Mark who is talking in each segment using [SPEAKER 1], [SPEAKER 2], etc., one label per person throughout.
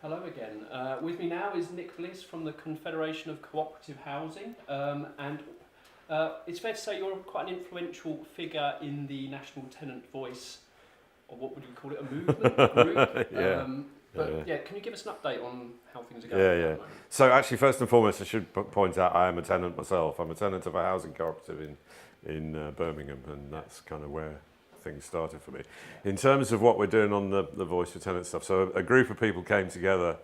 [SPEAKER 1] Hello again. With me now is Nic Bliss from the Confederation of Co-operative Housing, and it's fair to say you're quite an influential figure in the national tenant voice, or what would you call it, a movement, a group?
[SPEAKER 2] Yeah.
[SPEAKER 1] Can you give us an update on how things are going?
[SPEAKER 2] Yeah. So actually, first and foremost, I should point out I am a tenant myself. I'm a tenant of a housing cooperative in Birmingham, and that's kind of where things started for me. In terms of what we're doing on the Voice for Tenant stuff, so a group of people came together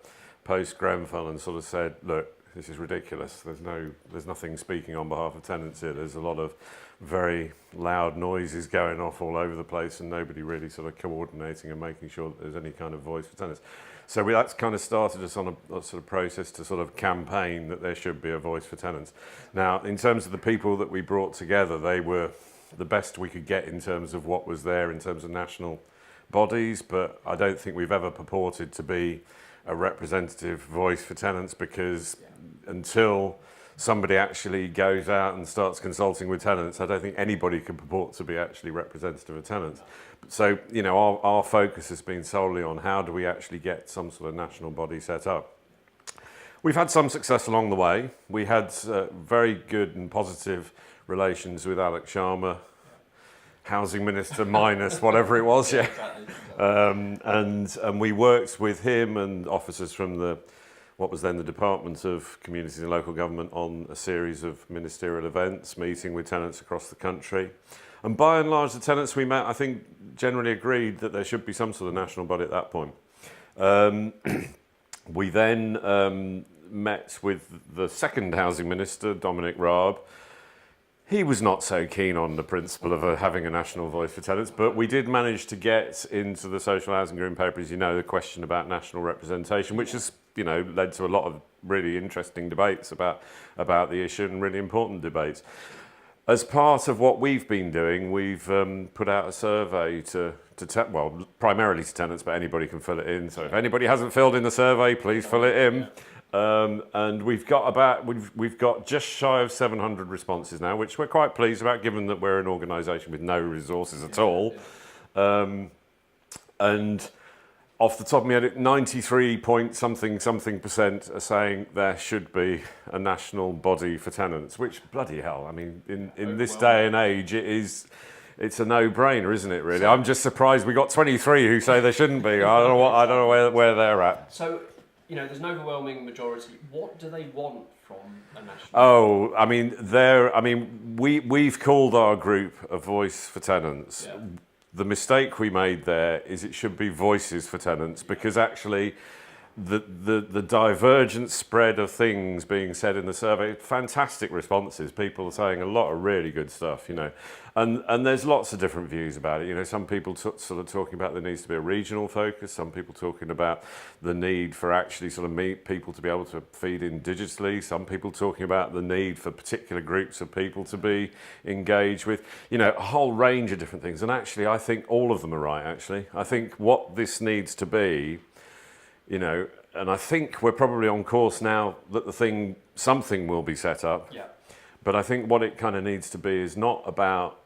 [SPEAKER 2] post-Grenfell and sort of said, look, this is ridiculous. There's nothing speaking on behalf of tenants here. There's a lot of very loud noises going off all over the place and nobody really sort of coordinating and making sure that there's any kind of voice for tenants. So that's kind of started us on a sort of process to sort of campaign that there should be a voice for tenants. Now, in terms of the people that we brought together, they were the best we could get in terms of what was there in terms of national bodies, but I don't think we've ever purported to be a representative voice for tenants, because until somebody actually goes out and starts consulting with tenants, I don't think anybody can purport to be actually representative of tenants. So, you know, our focus has been solely on how do we actually get some sort of national body set up. We've had some success along the way. We had very good and positive relations with Alex Sharma, housing minister minus whatever it was, and we worked with him and officers from what was then the Department of Communities and Local Government on a series of ministerial events, meeting with tenants across the country. And by and large, the tenants we met, I think, generally agreed that there should be some sort of national body at that point. We then met with the second housing minister, Dominic Raab. He was not so keen on the principle of having a national voice for tenants, but we did manage to get into the Social Housing Green Paper, as you know, the question about national representation, which has, you know, led to a lot of really interesting debates about the issue, and really important debates. As part of what we've been doing, we've put out a survey primarily to tenants, but anybody can fill it in. So if anybody hasn't filled in the survey, please fill it in. And we've got just shy of 700 responses now, which we're quite pleased about, given that we're an organisation with no resources at all. And off the top of my head, 93 point something % are saying there should be a national body for tenants, which, bloody hell, I mean, in this day and age, it's a no-brainer, isn't it, really? I'm just surprised we got 23 who say there shouldn't be. I don't know where they're at.
[SPEAKER 1] So, you know, there's an overwhelming majority. What do they want from a national?
[SPEAKER 2] Oh, I mean, we've called our group a voice for tenants. Yeah. The mistake we made there is it should be voices for tenants, because actually the divergent spread of things being said in the survey, fantastic responses, people are saying a lot of really good stuff, you know, and there's lots of different views about it. You know, some people sort of talking about there needs to be a regional focus, some people talking about the need for actually sort of people to be able to feed in digitally, some people talking about the need for particular groups of people to be engaged with, you know, a whole range of different things. And actually, I think all of them are right, actually. I think what this needs to be, you know, and I think we're probably on course now that something will be set up. Yeah. But I think what it kind of needs to be is not about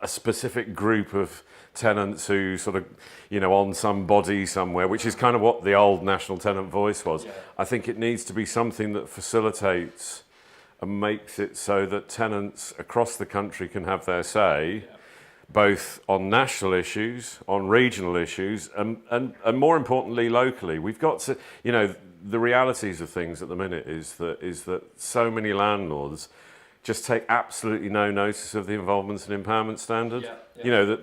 [SPEAKER 2] a specific group of tenants who sort of, you know, on some body somewhere, which is kind of what the old national tenant voice was. Yeah. I think it needs to be something that facilitates and makes it so that tenants across the country can have their say. Yeah. Both on national issues, on regional issues, and more importantly, locally. We've got to, you know, the realities of things at the minute is that so many landlords just take absolutely no notice of the involvement and empowerment standard. Yeah. You know,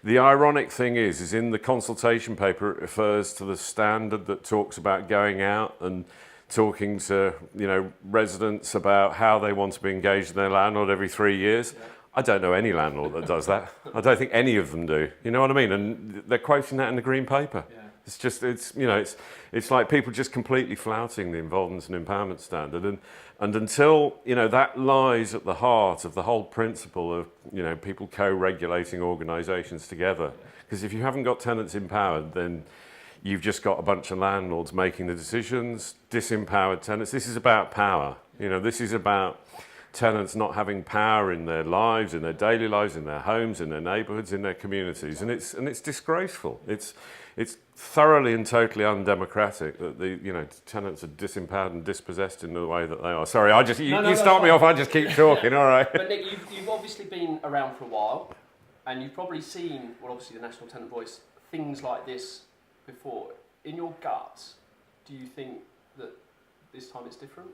[SPEAKER 2] the ironic thing is in the consultation paper, it refers to the standard that talks about going out and talking to, you know, residents about how they want to be engaged in their landlord every 3 years. Yeah. I don't know any landlord that does that. I don't think any of them do. You know what I mean? And they're quoting that in the Green Paper. Yeah. It's like people just completely flouting the involvement and empowerment standard. And until, you know, that lies at the heart of the whole principle of, you know, people co-regulating organisations together. Because if you haven't got tenants empowered, then you've just got a bunch of landlords making the decisions, disempowered tenants. This is about power. You know, this is about tenants not having power in their lives, in their daily lives, in their homes, in their neighbourhoods, in their communities, and it's disgraceful. It's thoroughly and totally undemocratic that the tenants are disempowered and dispossessed in the way that they are. Sorry, you start me off. I just keep talking. All right.
[SPEAKER 1] But Nick, you've obviously been around for a while, and you've probably seen, well, obviously the National Tenant Voice, things like this before. In your guts, do you think that this time it's different?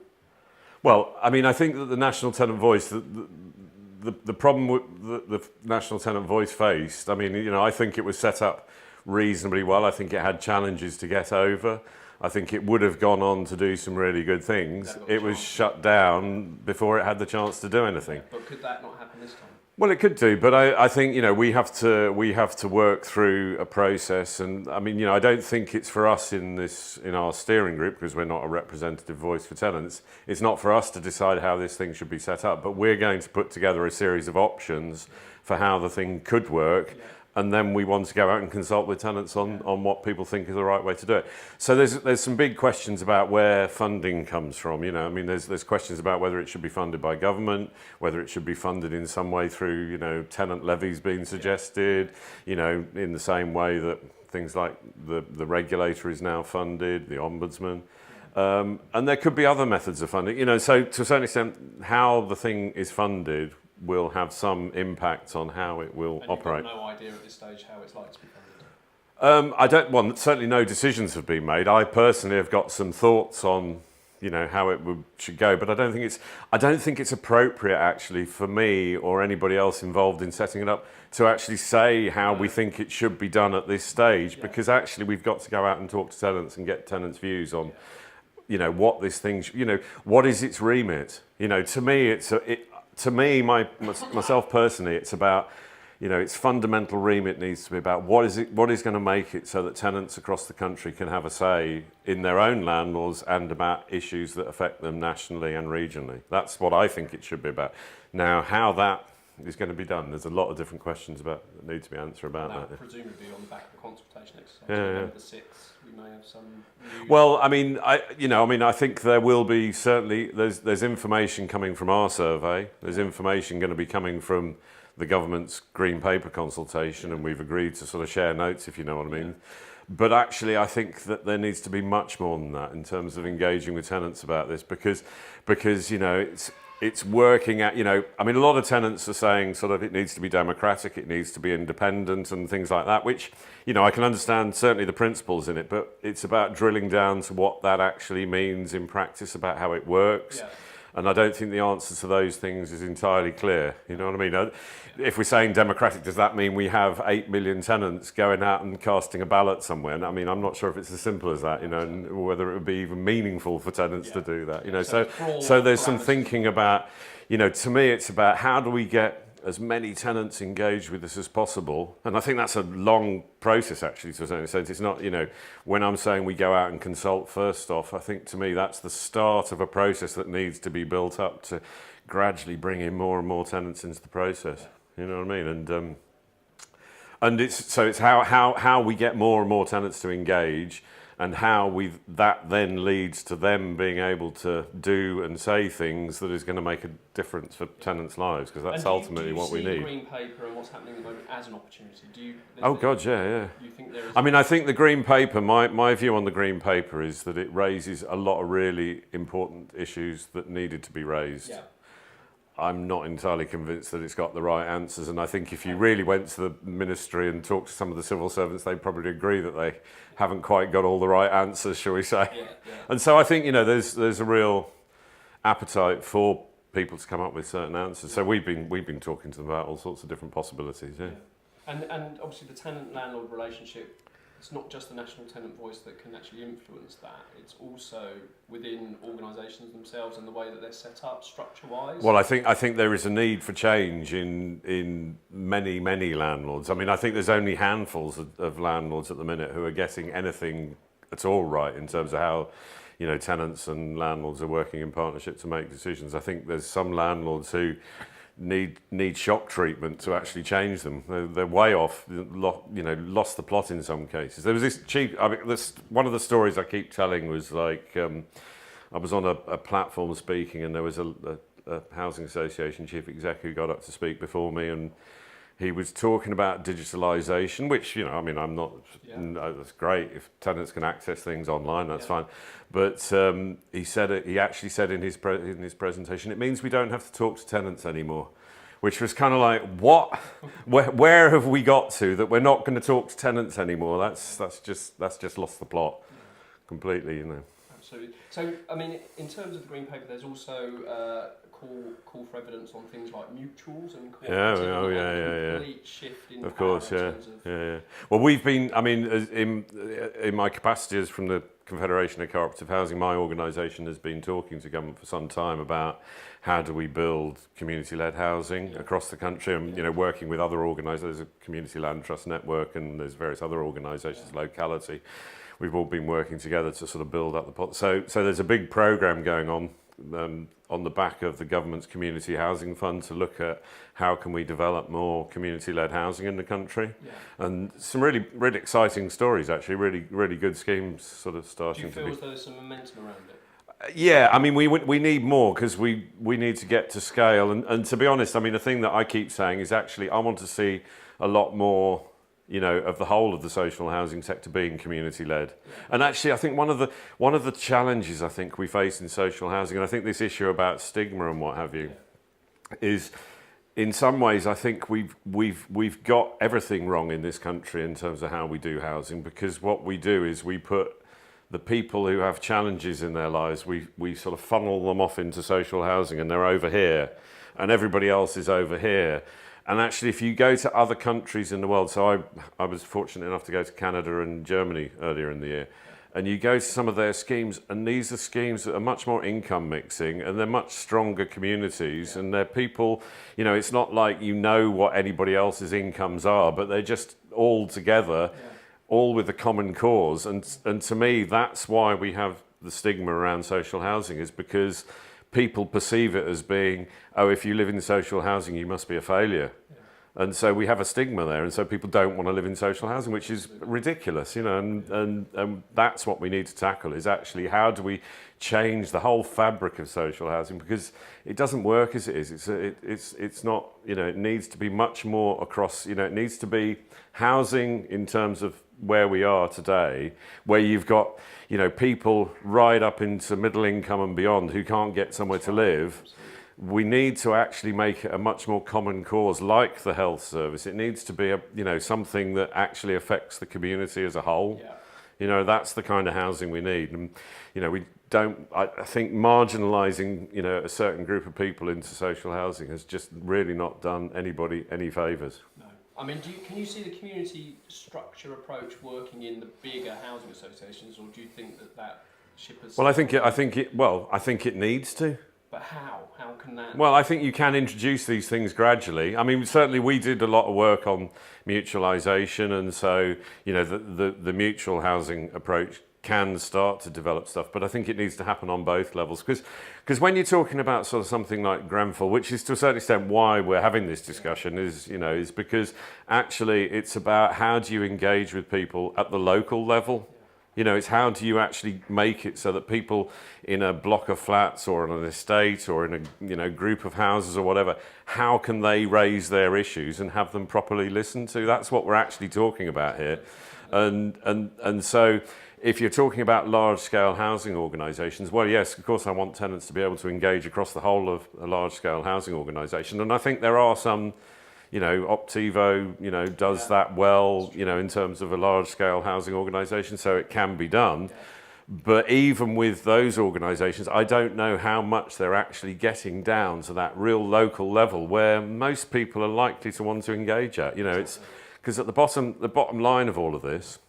[SPEAKER 2] Well, I mean, I think that the National Tenant Voice, the problem the National Tenant Voice faced, I mean, I think it was set up reasonably well. I think it had challenges to get over. I think it would have gone on to do some really good things. It was shut down before it had the chance to do anything.
[SPEAKER 1] But could that not happen this time?
[SPEAKER 2] Well, it could do, but I think we have to work through a process, and I mean I don't think it's for us in our steering group, because we're not a representative voice for tenants. It's not for us to decide how this thing should be set up, but we're going to put together a series of options for how the thing could work. Yeah. And then we want to go out and consult with tenants on what people think is the right way to do it. So there's some big questions about where funding comes from. I mean, there's questions about whether it should be funded by government, whether it should be funded in some way through tenant levies being suggested. In the same way that things like the regulator is now funded, the ombudsman. And there could be other methods of funding. So to a certain extent, how the thing is funded will have some impact on how it will operate.
[SPEAKER 1] You've got no idea at this stage how it's like to be funded?
[SPEAKER 2] Well, certainly no decisions have been made. I personally have got some thoughts on, how it should go, but I don't think it's appropriate actually for me or anybody else involved in setting it up to actually say how we think it should be done at this stage, because actually we've got to go out and talk to tenants and get tenants' views on, what this thing, what is its remit. To me, myself personally, it's about, its fundamental remit needs to be about what is going to make it so that tenants across the country can have a say in their own landlords and about issues that affect them nationally and regionally. That's what I think it should be about. Now, how that is going to be done, there's a lot of different questions that need to be answered about that.
[SPEAKER 1] Presumably on the back of the consultation exercise, November the 6th, we may have some news.
[SPEAKER 2] Well, I think there will be certainly, there's information coming from our survey, there's information going to be coming from the government's Green Paper consultation, and we've agreed to sort of share notes, if you know what I mean. Yeah. But actually, I think that there needs to be much more than that in terms of engaging with tenants about this, because it's working at, a lot of tenants are saying sort of it needs to be democratic, it needs to be independent and things like that, which, I can understand certainly the principles in it, but it's about drilling down to what that actually means in practice, about how it works. Yeah. And I don't think the answer to those things is entirely clear. You know what I mean? If we're saying democratic, does that mean we have 8 million tenants going out and casting a ballot somewhere? And I mean, I'm not sure if it's as simple as that, and whether it would be even meaningful for tenants to do that. So there's some thinking about, to me, it's about how do we get as many tenants engaged with this as possible. And I think that's a long process, actually, to a certain extent. It's not, when I'm saying we go out and consult first off, I think to me that's the start of a process that needs to be built up to gradually bring in more and more tenants into the process. You know what I mean? And it's how we get more and more tenants to engage, and how that then leads to them being able to do and say things that is going to make a difference for tenants' lives, because that's ultimately what we need.
[SPEAKER 1] Do you see the Green Paper and what's happening at the moment as an opportunity? Do you think there is? I mean,
[SPEAKER 2] I think the Green Paper, my view on the Green Paper is that it raises a lot of really important issues that needed to be raised. Yeah. I'm not entirely convinced that it's got the right answers, and I think if you really went to the ministry and talked to some of the civil servants, they'd probably agree that they haven't quite got all the right answers, shall we say. Yeah. And so I think, there's a real appetite for people to come up with certain answers. So we've been talking to them about all sorts of different possibilities. Yeah.
[SPEAKER 1] And obviously the tenant-landlord relationship, it's not just the National Tenant Voice that can actually influence that. It's also within organisations themselves and the way that they're set up, structure-wise.
[SPEAKER 2] Well, I think there is a need for change in many landlords. I mean, I think there's only handfuls of landlords at the minute who are getting anything at all right in terms of how, tenants and landlords are working in partnership to make decisions. I think there's some landlords who need shock treatment to actually change them. They're way off, lost the plot in some cases. There was this one of the stories I keep telling was like, I was on a platform speaking, and there was a a housing association chief exec who got up to speak before me, and he was talking about digitalisation, which, you know, I mean, I'm not, no, that's great. If tenants can access things online, that's fine. But he actually said in his presentation, it means we don't have to talk to tenants anymore, which was kind of like, what? Where have we got to that we're not going to talk to tenants anymore? That's just lost the plot completely, you know.
[SPEAKER 1] Absolutely. So, I mean, in terms of the Green Paper, there's also call for evidence on things like mutuals and complete shift in
[SPEAKER 2] of course,
[SPEAKER 1] yeah.
[SPEAKER 2] Well, we've been, I mean, in my capacity as from the Confederation of Co-operative Housing, my organisation has been talking to government for some time about how do we build community-led housing across the country, and you know, working with other organisations. There's a Community Land Trust Network, and there's various other organisations, locality. We've all been working together to sort of build up the pot. So there's a big programme going on the back of the government's community housing fund to look at how can we develop more community-led housing in the country, and some really exciting stories, actually, really good schemes sort of starting.
[SPEAKER 1] Do you feel as though there's some momentum around it?
[SPEAKER 2] Yeah, I mean, we need more, because we need to get to scale, and to be honest, I mean, the thing that I keep saying is actually I want to see a lot more, you know, of the whole of the social housing sector being community-led. And actually, I think one of the challenges I think we face in social housing, and I think this issue about stigma and what have you, is in some ways I think we've got everything wrong in this country in terms of how we do housing, because what we do is we put the people who have challenges in their lives, we sort of funnel them off into social housing, and they're over here, and everybody else is over here. And actually, if you go to other countries in the world, so I was fortunate enough to go to Canada and Germany earlier in the year, and you go to some of their schemes, and these are schemes that are much more income mixing, and they're much stronger communities, and they're people, you know, it's not like you know what anybody else's incomes are, but they're just all together, all with a common cause. And to me, that's why we have the stigma around social housing, is because people perceive it as being, oh, if you live in social housing, you must be a failure. And so we have a stigma there, and so people don't want to live in social housing, which is ridiculous, you know, and that's what we need to tackle, is actually how do we change the whole fabric of social housing, because it doesn't work as it is. It's not, you know, it needs to be much more across, you know, it needs to be housing in terms of where we are today, where you've got, you know, people right up into middle income and beyond who can't get somewhere to live. We need to actually make it a much more common cause, like the health service. It needs to be a, you know, something that actually affects the community as a whole. You know, that's the kind of housing we need. And, you know, we don't, I think marginalising, you know, a certain group of people into social housing has just really not done anybody any favours.
[SPEAKER 1] No. I mean, can you see the community structure approach working in the bigger housing associations, or do you think that ship has...
[SPEAKER 2] Well, I think it needs to.
[SPEAKER 1] But how? How can that...
[SPEAKER 2] Well, I think you can introduce these things gradually. I mean, certainly we did a lot of work on mutualisation, and so, you know, the mutual housing approach can start to develop stuff, but I think it needs to happen on both levels, because when you're talking about sort of something like Grenfell, which is to a certain extent why we're having this discussion, is, you know, is because actually it's about how do you engage with people at the local level. You know, it's how do you actually make it so that people in a block of flats or on an estate or in a, you know, group of houses or whatever, how can they raise their issues and have them properly listened to? That's what we're actually talking about here. And so if you're talking about large-scale housing organisations, well, yes, of course I want tenants to be able to engage across the whole of a large-scale housing organisation. And I think there are some... You know, Optivo, you know, does that well, you know, in terms of a large-scale housing organisation, so it can be done. But even with those organisations, I don't know how much they're actually getting down to that real local level where most people are likely to want to engage at. You know, it's because at the bottom line of all of this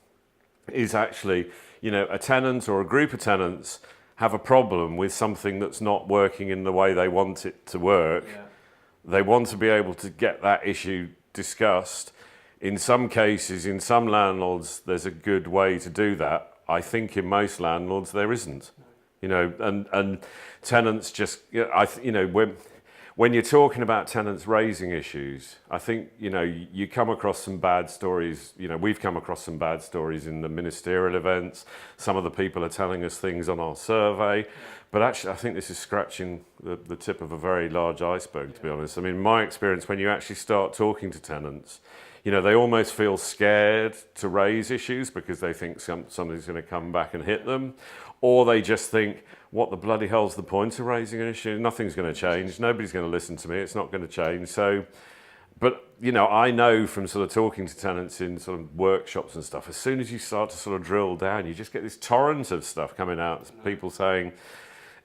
[SPEAKER 2] is actually, you know, a tenant or a group of tenants have a problem with something that's not working in the way they want it to work. They want to be able to get that issue discussed. In some cases, in some landlords, there's a good way to do that. I think in most landlords there isn't. You know, and tenants just, you know, when you're talking about tenants raising issues, I think, you come across some bad stories. We've come across some bad stories in the ministerial events. Some of the people are telling us things on our survey. But actually, I think this is scratching the tip of a very large iceberg, to be honest. I mean, my experience, when you actually start talking to tenants, they almost feel scared to raise issues because they think something's going to come back and hit them. Or they just think, what the bloody hell's the point of raising an issue? Nothing's going to change. Nobody's going to listen to me. It's not going to change. So, but, I know from sort of talking to tenants in sort of workshops and stuff, as soon as you start to sort of drill down, you just get this torrent of stuff coming out. People saying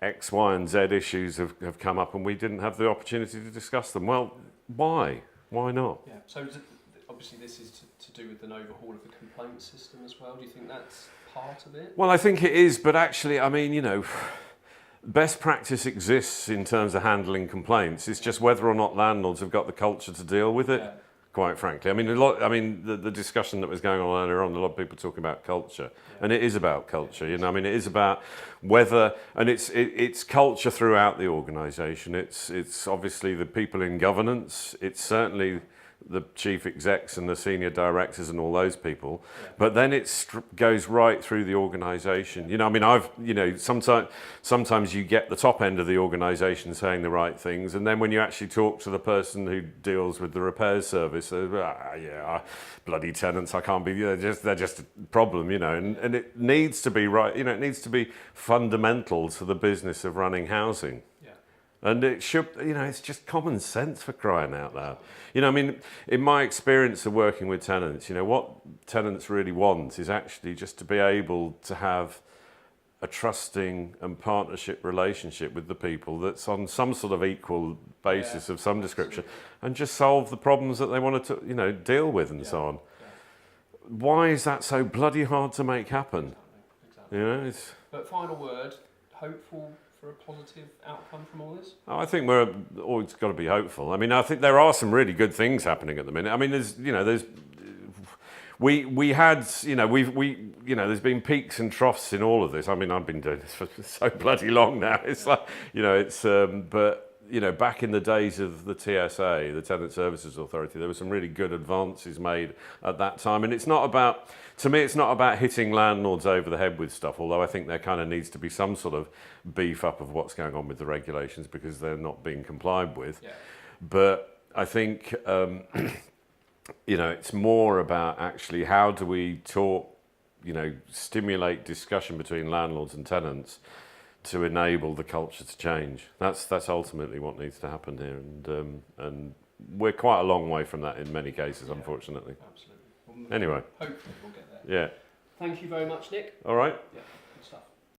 [SPEAKER 2] X, Y, and Z issues have come up and we didn't have the opportunity to discuss them. Well, why? Why not?
[SPEAKER 1] Yeah. So obviously this is to do with an overhaul of the complaint system as well. Do you think that's part of it?
[SPEAKER 2] Well, I think it is, but actually, I mean, best practice exists in terms of handling complaints. It's just whether or not landlords have got the culture to deal with it. Yeah. Quite frankly, I mean, the discussion that was going on earlier on, a lot of people talking about culture, and it is about culture. I mean, it is about whether, and it's culture throughout the organisation. It's obviously the people in governance. It's certainly the chief execs and the senior directors and all those people, but then it goes right through the organisation. I mean, sometimes you get the top end of the organisation saying the right things, and then when you actually talk to the person who deals with the repairs service, bloody tenants, I can't be, they're just a problem, and it needs to be right, it needs to be fundamental to the business of running housing. And it should, it's just common sense, for crying out loud. I mean, in my experience of working with tenants, what tenants really want is actually just to be able to have a trusting and partnership relationship with the people that's on some sort of equal basis of some description, and just solve the problems that they want to, deal with and so on. Why is that so bloody hard to make happen?
[SPEAKER 1] Exactly. But final word, hopeful for a positive outcome from all this?
[SPEAKER 2] Oh, I think we're always got to be hopeful. I mean, I think there are some really good things happening at the minute. I mean, there's been peaks and troughs in all of this. I mean, I've been doing this for so bloody long now. It's like, but back in the days of the TSA, the Tenant Services Authority, there were some really good advances made at that time. And it's not about hitting landlords over the head with stuff, although I think there kind of needs to be some sort of beef up of what's going on with the regulations because they're not being complied with. Yeah. But I think, it's more about actually how do we talk, stimulate discussion between landlords and tenants to enable the culture to change. That's ultimately what needs to happen here, and we're quite a long way from that in many cases, unfortunately.
[SPEAKER 1] Absolutely.
[SPEAKER 2] Anyway.
[SPEAKER 1] Hopefully we'll get there.
[SPEAKER 2] Yeah.
[SPEAKER 1] Thank you very much, Nick.
[SPEAKER 2] All right.
[SPEAKER 1] Yeah.